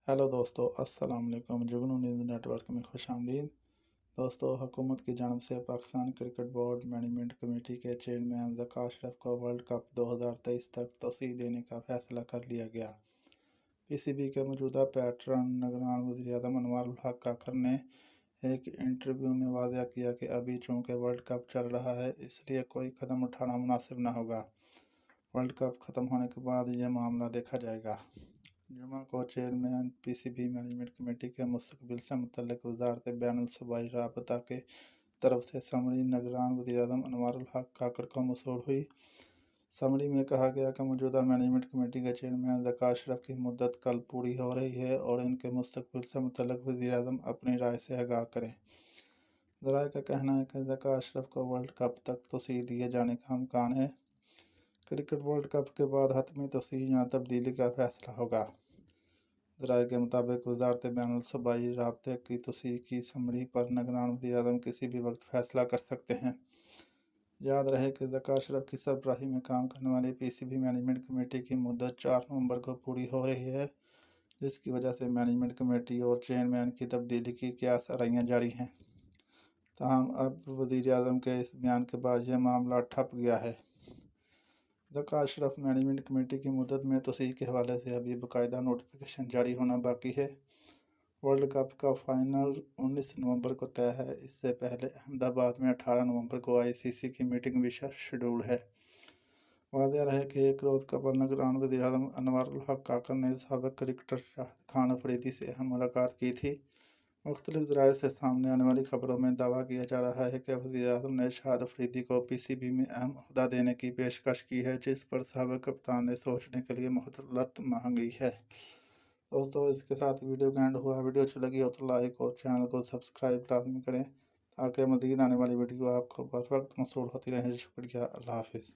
Hello दोस्तों, अस्सलाम वालेकुम। जुगनू न्यूज़ नेटवर्क में खुश आमदीद। दोस्तों, हुकूमत की जानिब से Pakistan cricket board management committee के चेयरमैन ज़का अशरफ को वर्ल्ड कप 2023 तक तोसीह देने का फैसला कर लिया गया। पीसीबी के मौजूदा पैटर्न निगरान वज़ीर-ए-आज़म अनवर उल हक काकर ने एक इंटरव्यू में वाज़ेह किया कि अभी चूँकि वर्ल्ड कप चल रहा है, इसलिए कोई कदम उठाना मुनासिब न होगा। वर्ल्ड कप ख़त्म होने के बाद यह मामला देखा जाएगा। जुमा को चेयरमैन पीसीबी मैनेजमेंट कमेटी के मुस्तकबिल से मुतल्लिक़ वज़ारत बैनुल सूबाई राबता के तरफ से समरी निगरान वज़ीर-ए-आज़म अनवर उल हक काकर को मौसूल हुई। समरी में कहा गया कि मौजूदा मैनेजमेंट कमेटी के चेयरमैन ज़का अशरफ की मुद्दत कल पूरी हो रही है और इनके मुस्तकबिल से मुतल्लिक़ वज़ीर-ए-आज़म अपनी राय से आगाह करें। ज़राए का कहना है कि ज़का अशरफ को वर्ल्ड कप तक तोसीह दिए जाने का इम्कान है। क्रिकेट वर्ल्ड कप के बाद हतमी तोसीह या तब्दीली का फैसला होगा। ज़राए के मुताबिक वज़ारत बैनुल सूबाई राब्ते की तोसीह की समरी पर निगरान वज़ीर-ए-आज़म किसी भी वक्त फैसला कर सकते हैं। याद रहे कि ज़का अशरफ की सरबराही में काम करने वाली पीसीबी मैनेजमेंट कमेटी की मुद्दत 4 नवंबर को पूरी हो रही है, जिसकी वजह से मैनेजमेंट कमेटी और चेयरमैन की तब्दीली की क़यास-आराइयाँ जारी हैं। ताहम अब वज़ीर-ए-आज़म के इस बयान के बाद यह मामला ठप गया है। ज़का अशरफ मैनेजमेंट कमेटी की मुद्दत में तोसीह के हवाले से अभी बाकायदा नोटिफिकेशन जारी होना बाकी है। वर्ल्ड कप का फाइनल 19 नवंबर को तय है। इससे पहले अहमदाबाद में 18 नवंबर को आईसीसी की मीटिंग भी शेड्यूल है। वाज़ेह रहे कि एक रोज़ कबल निगरान वज़ीर-ए-आज़म अनवर उल हक काकर ने साबिक़ क्रिकेटर शाहिद खान अफरीदी से अहम मुलाकात की थी। मुख्तलिफ ज़राए से सामने आने वाली खबरों में दावा किया जा रहा है कि वज़ीर-ए-आज़म ने शाहिद अफरीदी को पीसीबी में अहम ओहदा देने की पेशकश की है, जिस पर साबिक़ कप्तान ने सोचने के लिए मोहलत मांगी है। दोस्तों, इसके साथ वीडियो का एंड हुआ। वीडियो अच्छी लगी हो तो लाइक और चैनल को सब्सक्राइब लाजमी करें ताकि मज़ीद आने वाली वीडियो आपको बर वक्त मौसूल होती रहे। शुक्रिया। अल्लाह हाफ़िज़।